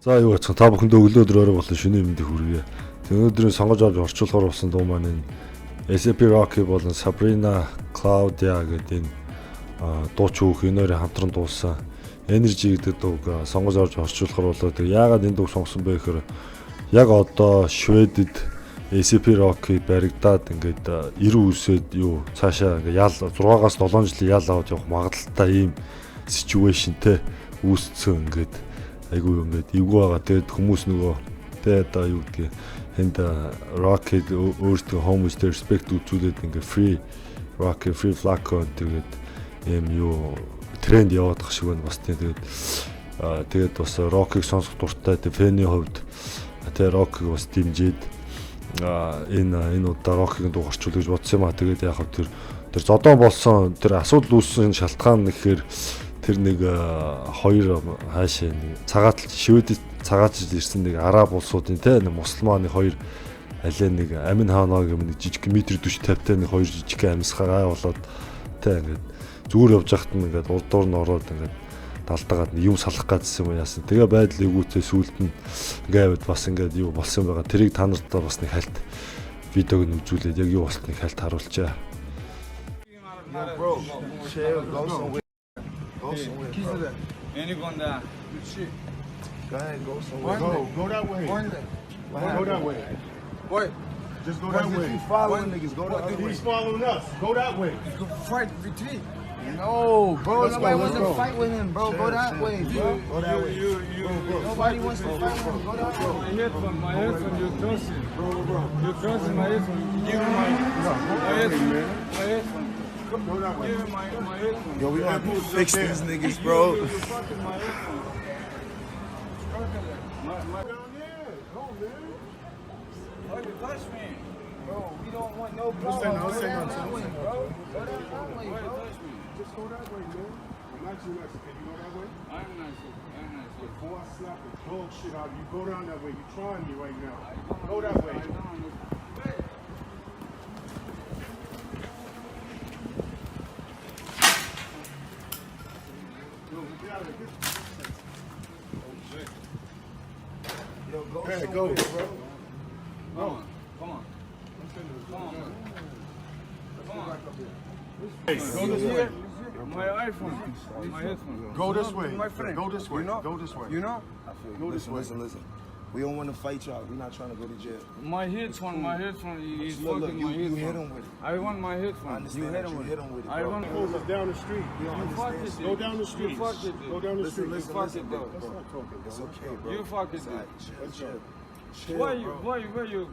За юу гэх та бүхэндээ өглөө өдрөөрөө болон шөнийн мэндийг хүргэе. Өнөөдрийн сонгож авч орчуулгаар болсон дуу маань энэ A$AP Rocky болон Sabrina Claudia гэдэг энэ дууч хүүх энээрээ хамтран дуулсан Energy гэдэг дууг сонгож авч орчуулахар болоо. Тэг яагаад энэ дууг сонгосон бэ гэхээр яг одоо Шведэд A$AP Rocky баригдаад ингээд 90 үсээд юу цаашаа ингээд ял 6-аас 7 жилийн ял аваад явах магадлалтай ийм ситүэйшнтэй үүсцэн ингээд айгүй ингээд эвгүй байгаа. Тэгээд хүмүүс нөгөө тэ одоо юу гэдгийг энд Rocky өөртөө homosтэй respect үзүүлээд ингээд free Rocky free Flacco тэгээд ийм юу тренд яваад байгаа шиг байна бас тэгээд бас Rocky-г сонсох дуртай фэний хувьд тэ Rocky-г бас дэмжиж энэ удаа Rocky-г дуу орчуул гэж бодсон юм а. Тэгээд яг хав тэр зодон болсон тэр асуудал үүссэн шалтгаан нэхэр тэр нэг хоёр хаашаа нэг Шведэд цагаатж ирсэн нэг араб улсуудын те нэг мусульманы хоёр алей нэг амин хаанаа гэмэд жижиг метр 40-50-тай нэг хоёр жижиг амьсгаа болоод те ингээд зүгээр явж байхад нь ингээд урдуур нь ороод ингээд далдаагаад юм салах гэсэн юм яасан. Тэгээ байдал эвгүүцээ сүулт нь ингээд бас ингээд юу болсон байгаа. Тэрийг та нартаа бас нэг хальт видеог нь үзүүлээд яг юу болсныг хальт харуулчаа. Go somewhere. Anaconda. Go ahead, go somewhere. Go that way. Go that way. What? Just go that way. He's following niggas. Go that way. He's following us. Go that way. Go fight retreat. No, bro. Nobody wants to fight with him, bro. Go that way, bro. Go that way. Nobody wants to fight with him. Go that way. My headphone, you're crossing. Bro. You're crossing my headphone. Give me my headphone. My headphone. Go that way. Give me my headphone. Yo, we gonna have to fix these niggas, bro. You're fucking my headphone. Why you touch me? Bro, we don't want no Don't problem. say no, Go say that no, way, say no. bro. Go that way, bro. Just go that way, man. I'm not too nice. Can you go that way? I'm nice. I'm nice. Before I slap the dog shit out of you, go down that way. You're trying me right now. Go that way. Yo, go Hey, somewhere, go. bro. Come on. Come on. Hey, go this way. My iPhone. My headphone. Go this way. My friend. Go this way. You know? Go this way. You know? Go this way. Listen. We don't want to fight y'all. We're not trying to go to jail. My headphone is Look, fucking you my headphone. hit him with it. I want my I headphone. understand that you hit him with it, I bro. want. Goes us down the street. You don't You fuck understand. it. Go down the street. You fuck it. Go down the Listen, street. listen, fuck listen, it, bro. Let's not talk it, It's bro. okay, bro. You fuck it. It's all right. Chill. Why bro. you?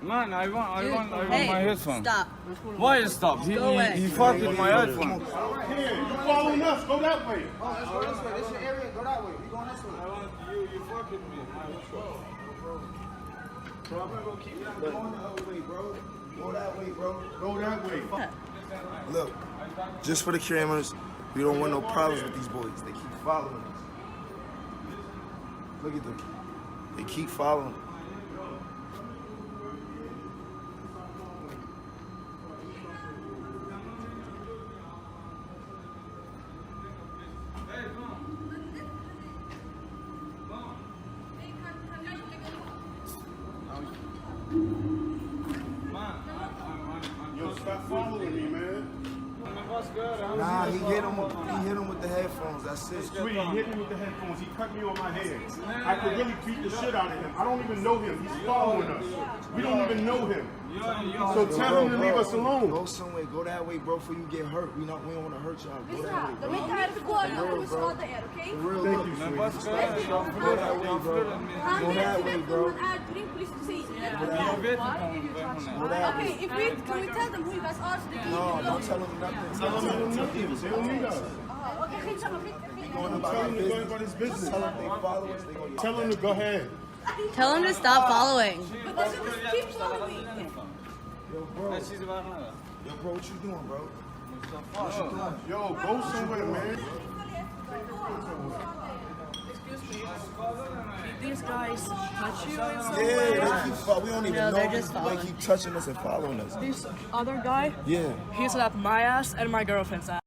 Man, I want Hey, my headphone. Stop. Why stop? He Go away. he fucked with my iPhone. Here, you following us. Go that way. Let's go this way. This your area. Go that way. We going this way. I want you fucking me. Bro, I'm not gonna keep going the other way, bro. Go that way, bro. Go that way. Look, just for the cameras, we don't want no problems with these boys. They keep following us. Look at them. They keep following. Yo, stop following me, man. Nah, he hit him with the headphones. That's it. Sweetie, he hit me with the headphones. He cut me on my head. I could really beat the shit out of him. I don't even know him. He's following us. We don't even know him. So tell him to leave us alone. Go somewhere. Go that way, bro, before you get hurt. We don't want to hurt y'all. Go that way, bro. Давайте разговариваем с Владимиром, окей? For real, Thank look. you, Go sweetie. that way, bro. Go that way, bro. Okay, if we can we tell them who you guys are so they can No, leave you don't tell them nothing. Tell him nothing. They don't need us. alone. Okay, Going about Tell him to go our about his business. business. Tell them they follow us. They gonna Tell him to go ahead. Tell him to stop following. But they should just keep following. Yo, bro, what you doing, bro? Yo, go somewhere, man. Excuse me. Did these guys touch you in some Yeah, way? they keep we don't even No, know. they're just They following. keep touching us and following us. This other guy, Yeah. he slapped my ass and my girlfriend's ass.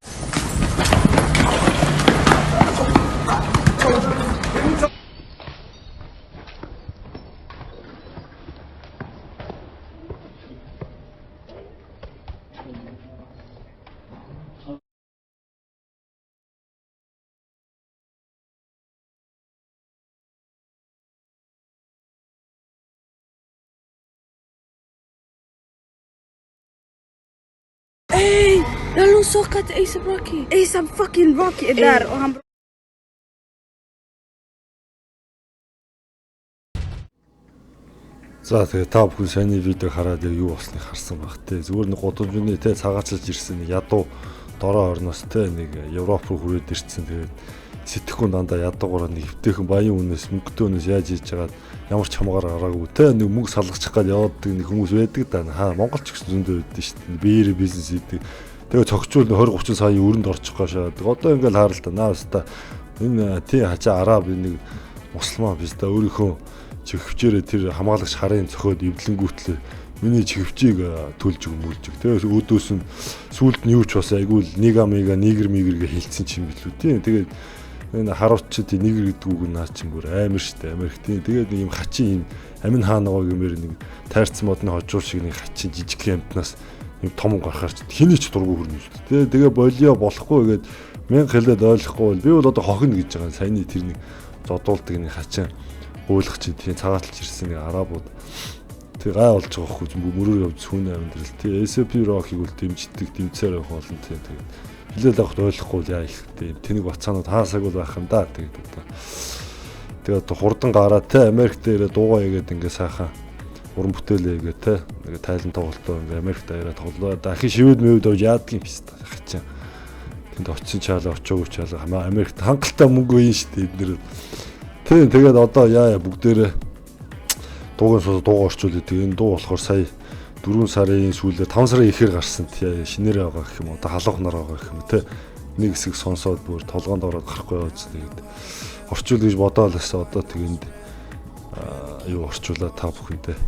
suck at ASAP Rocky. ASAP fucking Rocky där och han За тэгээ та бүхэн саяны видеог хараад яг юу болсныг харсан баг те. Зүгээр нэг гудамжны те цагаачилж ирсэн нэг ядуу дорой орноос те нэг Европ руу хүрээд ирсэн. Тэгээд сэтгэхгүй дандаа ядуугаар нэг хөвтэйхэн баян үнээс мөнгөтэй үнээс яаж хийж байгаад ямар ч хамгаар гараагүй те. Нэг мөнгө салгачих гал явааддаг нэг хүмүүс байдаг да. Хаа Монголч гэсэн зөндөө байдаг шүү дээ. Биеэр бизнес хийдэг. Тэгээ цогцуул 20-30 сая өрөнд орчих гашаад. Одоо ингээл хараа л да. Наастаа энэ тий хачаа араб нэг мусульман биш да. Өөрийнхөө чихвчээрээ тэр хамгаалагч харын цохиод эвдлэнгүүтлээ миний чихвчийг төлж өгмүүлж. Тэгээ өөдөөс нь сүулт нь юу ч бас айгүй нигер гэ хэлсэн ч юм билүү тий. Тэгээд энэ харуулчид нигер гэдэг үг нь наа чинь бүр амар штэ Америк тий. Тэгээд нэг юм хачин юм амин хаангаа гэмээр нэг тайрцсан модны хожуур шиг нэг хачин жижиг амтнаас юм том гарахаарч хэний ч дургу хөрнө штэ тий. Тэгээ болио болохгүй гээд мянга хэлээд ойлгохгүй би бол одоо хохино гэж байгаа. Саяны тэр нэг зодуулдаг нэг хачин ойлгох чинь тийм цагааталж ирсэн нэг арабууд тэг гай болж байгаа хгүй мөрөөр явж сүүн амьдрал тий ASAP Rocky-г үл дэмждэг дэмцээр явах болно тий тэгээд хилээд авахд ойлгохгүй яа их тийм тэнэг бацаанууд хаасаг бол байх юм да тэгээд одоо хурдан гараа тий Америк дээр дуугаа игээд ингээ сайхан уран бүтээлээ игээ тий нэг тайлан тоглолтоо ингээ Америкт аваад тоглоо дахин шивэд мэвд авч яадаг юм биш та хачаа тэнд очисон чаалаа очоогүй чаалаа хамаа Америкт хангалттай мөнгө юм шүү дээ эднэр тийм тэгээд одоо яа бүгдээрээ дуугаас дуугаа орчуулдаг. Энэ дуу болохоор сая 4 сарын сүүлээр 5 сарын ихээр гарсан тий шинээрээ байгаа гэх юм одоо халуухнаар байгаа гэх юм тий нэг хэсэг сонсоод бүр толгоонд ороод гарахгүй явж тэгээд орчуул гэж бодоол өсө одоо тэгэнд юу орчуулаад та бүхэндээ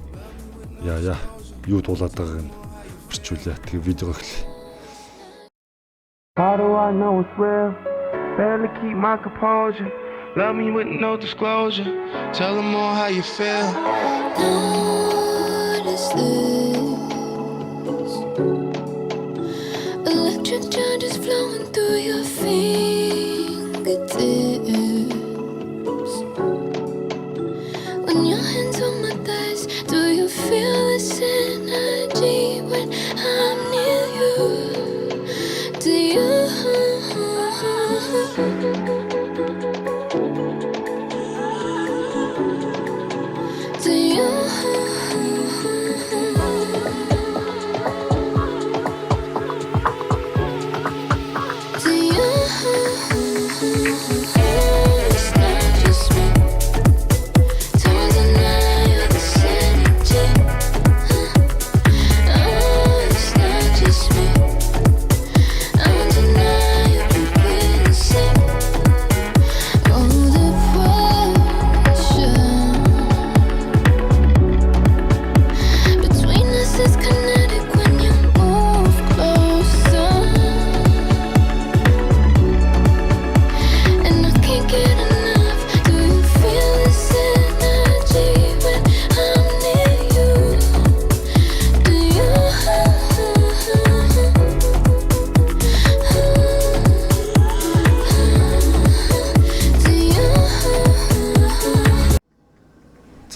яа юу дуулаад байгааг нь орчуулъя. Тэгээ видео эхлэе. How do I know it's real? Barely keep my composure. Love me with no disclosure. Tell them all how you feel. Notice this electric charges flowing through your fingertips. When your hands on my thighs, do you feel this energy when I'm near you? Do you?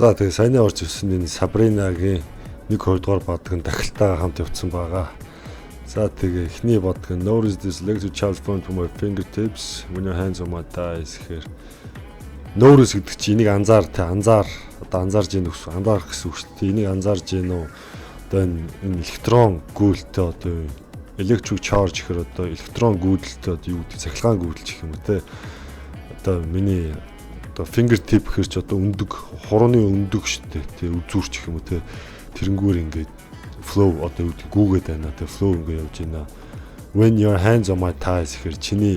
За тэгээ саяны орж ирсэн энэ Сабринагийн 1-2 дугаар бадгийн дахилтайгаа хамт явцсан байгаа. За тэгээ эхний бадг нь Notice this electric charge flowing through my fingertips when your hands on my thighs гэхээр Notice гэдэг чинь энийг анзаар одоо анзаарж ийн гэсэн анзаарах гэсэн үг шүү дээ. Энийг анзаарж ийн үү одоо энэ электрон гүйлтэй одоо electric charge гэхээр одоо электрон гүйдэлтэй одоо юу гэдэг цахилгаан гүйдэлч гэх юм уу те. Одоо миний одоо fingertip гэхэр ч одоо өндөг хурууны өндөг штэ тий үзүүрч гэх юм уу тий тэрнгүүр ингээд flow одоо гүүгээд байна тий flow ингээд явж байна. When your hands on my thighs гэхэр чиний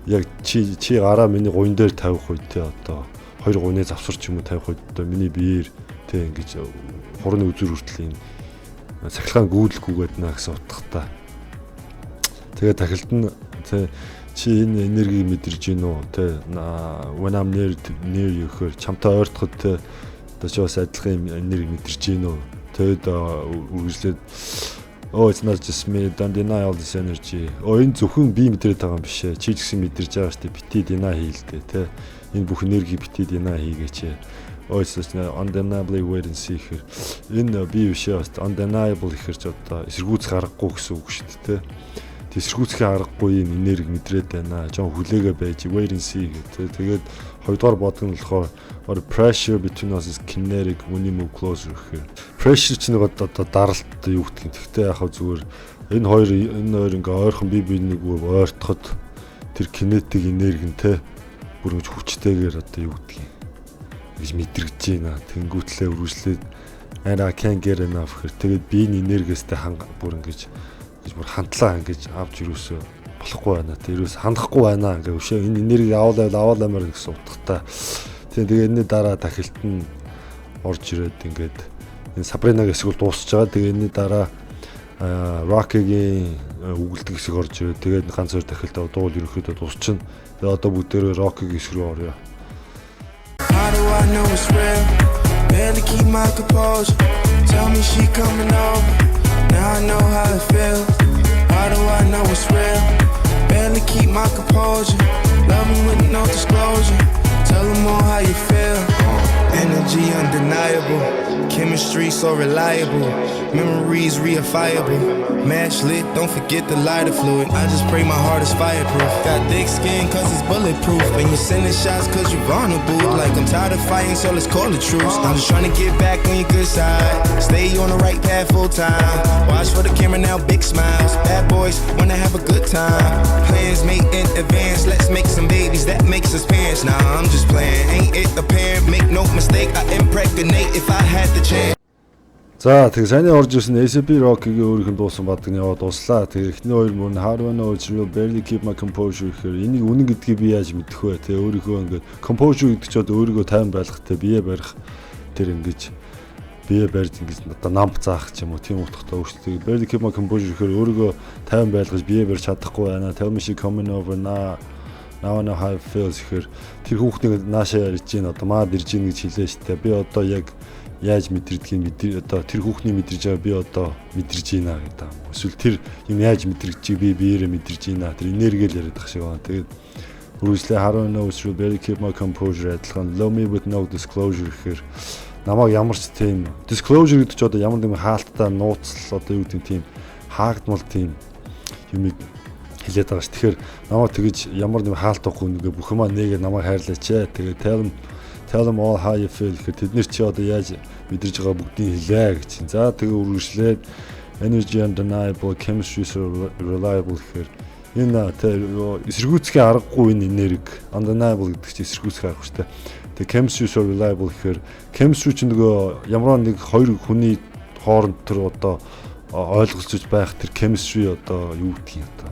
яг чи гараа миний гуйн дээр тавих үед тий одоо хоёр гуйны завсар ч юм уу тавих үед одоо миний биеэр тий ингээд хурууны үзүүр хүртэл энэ цахилгаан гүйдэлгүйгээд наа гэсэн утгатай. Тэгээд тахилт нь тий чи энэ энергийг мэдэрж гин үү те when I'm near you гэхээр чамтай ойртоход те одоо ч бас адилхан энерги мэдэрж гин үү тэгэд үргэлжлээд oh it's not just me don't deny all this energy энэ зөвхөн би мэдрээд байгаа юм биш ээ чи ч гэсэн мэдэрж байгаа шүү дээ бити deny хийлдэ те энэ бүх энерги бити deny хийгээч oh it's just undeniably wait and see гэхээр энэ би биш ээ undeniable гэхээр ч одоо эсэргүүцэх аргагүй гэсэн үг шүү дээ те Тэсэргүүцхийн аргагүй юм энерги мэдрээд байна. Жон хүлээгээ байж wait and see гэдэг. Тэгээд хоёрдугаар бодгон болохоор or pressure between us is kinetic when you move closer гэхээр pressure чинь одоо даралт юу гэдэг юм. Тэгтээ яг зүгээр энэ хоёр ингээ ойрхон бие биенийг ойртоход тэр kinetic энерги нь те бүр ингэж хүчтэйгээр одоо юу гэдэг юм. Гэж мэдрэгдэж байна. Тэнгүүтлээ үргэлжлээд and I can't get enough гэхээр тэгээд биений энергиэстэй бүр ингэж бүр хандлаа ингэж авч ирүүсөө болохгүй байна. Тэрээс хандахгүй байна. Ингээ өшөө энэ энерги аваалаймаар гэсэн утгатай. Тэгээ энэний дараа тахилт нь орж ирээд ингээд энэ Сабринагийн хэсэг бол дуусч байгаа. Тэгээ энэний дараа Rocky-гийн үгэлдэг хэсэг орж ирээд тэгээд ганц хоёр тахилт дуул ерөөхдөө дуусчихна. Тэгээ одоо бүгдээрээ Rocky-гийн хэсэг рүү орё. How do I know it's real? Barely keep my composure. Tell me she coming over. Now I know how it feels. How do I know it's real? Barely keep my composure. Love me with no disclosure. Tell them all how you feel. Energy undeniable. Chemistry so reliable. Memories reifiable. Match lit, don't forget the lighter fluid. I just pray my heart is fireproof. Got thick skin cause it's bulletproof. And you sending shots cause you're vulnerable. Like I'm tired of fighting, so let's call it truce. I'm just trying to get back on your good side. Stay on the right path full time. Watch for the camera now, big smiles. Bad boys wanna have a good time. Plans made in advance, let's make some babies. That makes us parents. Nah, I'm just playing. Ain't it apparent? Make no mistake, I impregnate if I had the chance. За тэгээ сайн орж ирсэн ASAP Rocky-гийн өөрийнх нь дуусан бадг нь яваа дуслаа. Тэгээ эхний хоёр мөр нь How do I know it's real barely keep my composure гэхээр энийг үнэн гэдгийг би яаж мэдэх вэ? Тэгээ өөрийнхөө ингээд composure гэдэг чинь өөрийгөө тайван байлгах те бие барих тэр ингэж бие барьж ингэж одоо намп заах ч юм уу тийм утгатай өөрчлөлт. Barely keep my composure гэхээр өөрийгөө тайван байлгаж бие барьж чадахгүй байна. Tell me she coming over now I know how it feels гэхээр тэр хүүхдийг наашаа ярьж гин одоо маад ирж гин гэж хэлээ штэ. Би одоо яг яаж мэдрэгдгийг одоо тэр хүүхний мэдэрж байгаа би одоо мэдэрж байна гэдэг юм. Эсвэл тэр юм яаж мэдрэгдгийг би биеэрээ мэдэрж байна. Тэр энерgiэл яриад ах шиг байна. Тэгээд үргэлжлээ хараа knows to barely keep my composure адилхан love me with no disclosure гэхээр намайг ямар ч тийм disclosure гэдэг чинь одоо ямар нэгэн хаалттай нууцлал одоо юу гэдэг тийм хаагдмал тийм юм хэлээд байгаа ш. Тэгэхээр намайг тэгэж ямар нэгэн хаалт авахгүй нэгэ бүх юмаа нэгээ намайг хайрлаач. Тэгээд tell them all how you feel гэхэд тэд нэр чи одоо яаж мэдэрж байгаа бүгдийг хэлээ гэж. За тэгээ үргэлжлээд energy undeniable, chemistry so reliable гэхээр энэ эсэргүүцхийн аргагүй энэ энерги undeniable гэдэг чинь эсэргүүцэх арга шүү дээ. Тэгээ chemistry so reliable гэхээр chemistry чинь нөгөө ямар нэг хоёр хүний хооронд тэр одоо ойлголцож байх тэр chemistry одоо юу гэдгийг одоо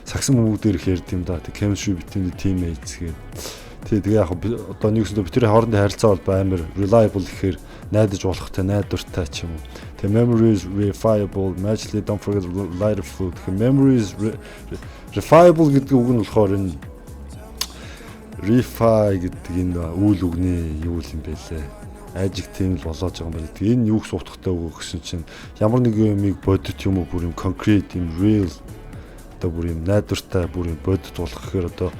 сагсан мөнгө дээр их ярьд юм да. Тэг chemistry between the teammates гэдэг. Тэгээ яг одоо нэгсэндээ бидний хоорондын харилцаа бол амар reliable гэхээр найдаж болохтой, найдвартай ч юм уу. Тэгээ memories reifiable, matchly don't forget lighter fluid. Тэгээ memories reifiable гэдэг үг нь болохоор энэ refi гэдэг энэ үйл үгний юу юм бэ лээ. Adjective л болоож байгаа юм байна. Тэгээ энэ юуг сутгатай үг гэсэн чинь ямар нэг юмыг бодит юм уу бүр юм concrete, юм real одоо бүр юм найдвартай, бүр юм бодит болох гэхээр одоо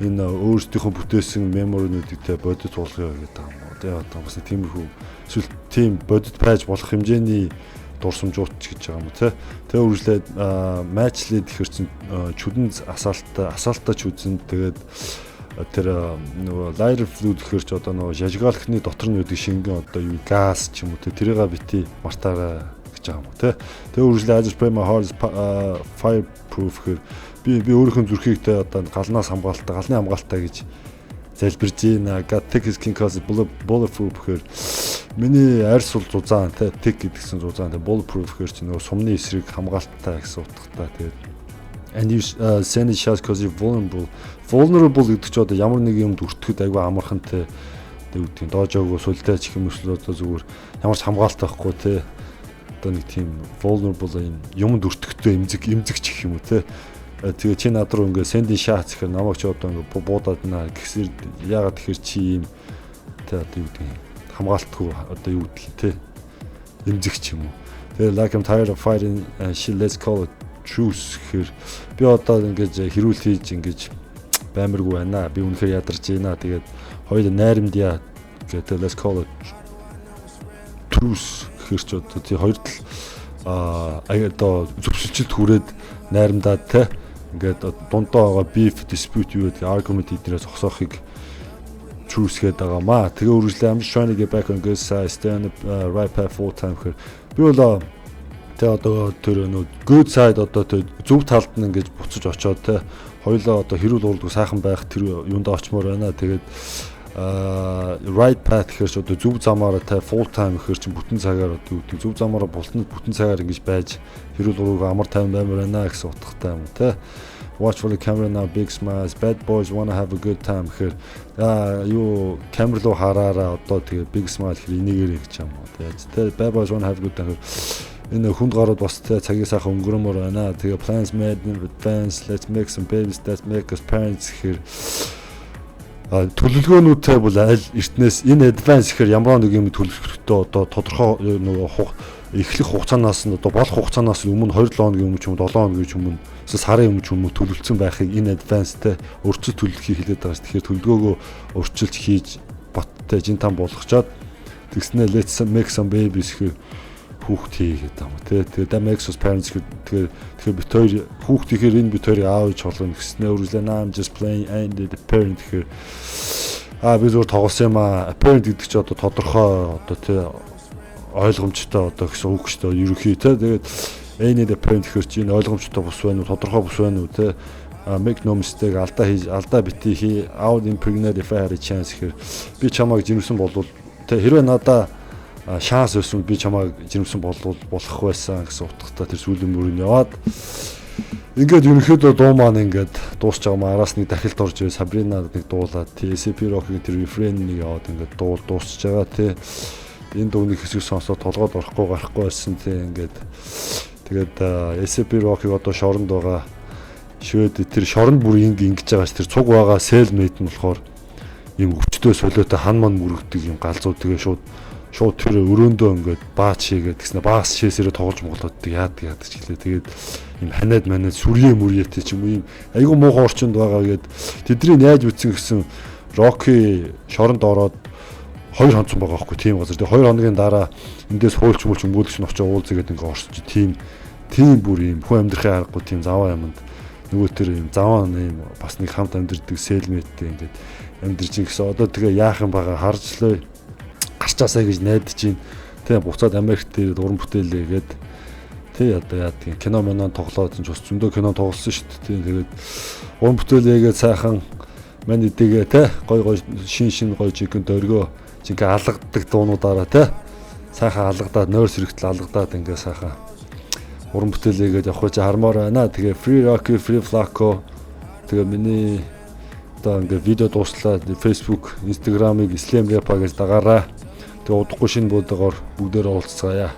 энэ өөрсдийнхөө бүтээсэн меморинуудтай бодит болгоё гэдэг юм уу. Тэгээ одоо бас тиймэрхүү эсвэл тийм бодит байж болох хэмжээний дурсамжууд ч гэж байгаа юм тий. Тэгээ үргэлжлээд match-лээд ихэр чинь чүдэн асаалтаа чүдэн тэгээд тэр нөгөө lighter fluid гэхэр ч одоо нөгөө жажигалхны дотор нь үүдэх шингэн одоо юу газ ч юм уу тэрийгээ бити мартаарай гэж байгаа юм уу тий. Тэгээ үргэлжлээд I just pray my heart is fireproof гэхэр би өөрийнхөө зүрхийг те одоо галнаас хамгаалалтаа, галны хамгаалалтаа гэж залбирж байна. Got thick skin cause bulletproof гэхээр миний арьс бол зузаан те thick гэдгсэн зузаан те bulletproof гэхээр чи нөгөө сумны эсрэг хамгаалттай гэсэн утгатай. Тэгээд and you send it shots cause you're vulnerable. Vulnerable гэдэг чи одоо ямар нэг юмд өртөхөд айгүй амархантай гэдэг доожоогоо сүлдээ ч юм эсвэл одоо зүгээр ямар ч хамгаалалт байхгүй те одоо нэг тийм vulnerable юмд өртөхтэй эмзэгч гэх юм уу те. Тэгээ чи над руу ингээ send shots гэхээр намайг ч одоо ингээ буудаад наа гэсэр яагаад тэгэхээр чи юм тэ одоо юу гэдэг хамгаалтгүй одоо юу гэдэг те эмзэгч юм уу. Тэгээ like I'm tired of fighting shit let's call it truce гэхээр би одоо ингээ хэрүүл хийж ингээ баймиргүй байна. Би үнэхээр ядарч байна. Тэгээд хоёул найрамдъя гэдэг let's call it truce гэхээр ч одоо тий хоёр тал одоо зөвшөлтөд хүрээд найрамдаад те ингээд дундаа байгаа beef dispute юу гэдэг argument эднээс зогсоохыг чүүсгээд байгаамаа. Тэгээ үргэлжлээ I'm just trying to get back on good side, stay on the right path full time гэхээр би бол тэ одоо тэр нөө good side одоо тэ зөв талд нь ингэж буцаж очоод тэ хоёулаа одоо хэрүүл уралдгүй сайхан байх тэр юундаа очмоор байна. Тэгээд right path гэхээр ч одоо зөв замаараа тэ full time гэхээр чи бүтэн цагаар одоо зөв замаараа бүтэн цагаар ингэж байж хэрүүл уралгүй амар тайван баймаар байна гэсэн утгатай юм тэ. Watch for the camera now, big smiles. Bad boys wanna have a good time. гэхээр юу камер руу хараараа одоо тэгээ big smile гэхээр энийгээрээ гэж юм уу. Тэгээ bad boys wanna have a good time. Энэ хүнд гарууд бас цагийн сайхан өнгөрөмөр байна. Тэгээ plans made in advance. Let's make some babies that make us parents гэхээр төлөвлөгөөнүүдтэй бол аль эртнээс энэ advance гэхээр ямар нэг юм төлөвлөлтөө одоо тодорхой нөгөө эхлэх хугацаанаас нь одоо болох хугацаанаас өмнө 2-7 хоногийн өмнө ч юм уу 7 хоногийн өмнө сарын өмнө ч юм уу төлөвлөсөн байхыг энэ advance-тэй өрчөж төлөвлөхийг хэлээд байгаа ш. Тэгэхээр төлөвлөгөөгөө өрчилж хийж баттай жинтан болгочоод тэгснэ let's make some babies гэхээр хүүхд хийгээд байгаа юм тий. Тэгээд that makes us parents тэгэхээр бит хоёр хүүхд ихээр энэ бит хоёрыг аав ээж болгоно гэснэ үргэлжлээ I'm just playing and the parent гэхээр би зөвхөн тоглосон юм parent гэдэг чинь одоо тодорхой одоо тий ойлгомжтой одоо гэсэн үг шүү дээ ерөнхий тий. Тэгээд any the parent гэхээр чинь ойлгомжтой бус байна уу тодорхой бус байна уу тий. Make no mistake алдаа битгий хий out impregnate if I had a chance гэхээр би чамайг жирэмсэн болвол тий хэрвээ надаа шанс өсвөл би чамайг жирэмсэн болох байсан гэсэн утгатай тэр сүүлийн мөрөнд яваад ингээд ерөнхийдөө дуу маань ингээд дуусч байгаа маа араас нэг дахилт орж ирээ Сабрина нэг дуулаад TSP Rock-ийн тэр refrain нэг яваад ингээд дуусч байгаа тий. Энэ дууны хэсэг сонсоод толгойд орохгүй гарахгүй байсан тий ингээд тэгээд SCP Rock-ыг одоо шоронд байгаа швед тэр шоронд бүр ингэж байгаа ш тэр цуг байгаа cellmate нь болохоор ийм өвчтөө солиотой хан ман мөрөгдөг юм галзуу тэгээ шууд тэр өрөөндөө ингээд баач хийгээд гэснэ баас шээсээрээ тоглож моглоод яадаг ч гэлээ. Тэгээд юм ханаад манад сүрье мөрьетэй ч юм уу юм айгүй муухай орчинд байгаа гээд тэдний яаж үтсэн гэсэн Rocky шоронд ороод 2 хонцсон байгаа байхгүй тийм газар. Тэгээ 2 хоногийн дараа эндээс хуульч мөлч өнгөлөгч нь очиж уулзъя гэдэг ингээд орсож тийм бүр юм хүн амьдрахын аргагүй тийм заваа юмд нөгөө тэр юм заваа юм бас нэг хамт амьдрдаг cellmate-тэй ингээд амьдрж ин гэсэн одоо тэгээ яах юм байгаа харжлаа гарчаасаа гэж найдаж чинь тэгээ буцаад Америкт дээр уран бүтээлээгээд тий одоо яадаг кино монон тоглоод ч бас зөндөө кино тоглосон шүү дээ. Тэгээд уран бүтээлээгээд сайхан мань идэгээ тий гой шин гой жигэн дөргөө жинхэнэ алгадаг дуунуудаараа тий сайхан алгадаад нойр сэрэгтэл алгадаад ингээ сайхан уран бүтээлээгээд явах гэж хармаар байна. Тэгээ Free Rocky, Free Flacco тэгээ миний одоо ингээ видео дууслаа Facebook, Instagram-ыг Slam Rap гэж дагаараа. Тэгээ удахгүй шинэ бодгоор бүгдээр уулзцаая.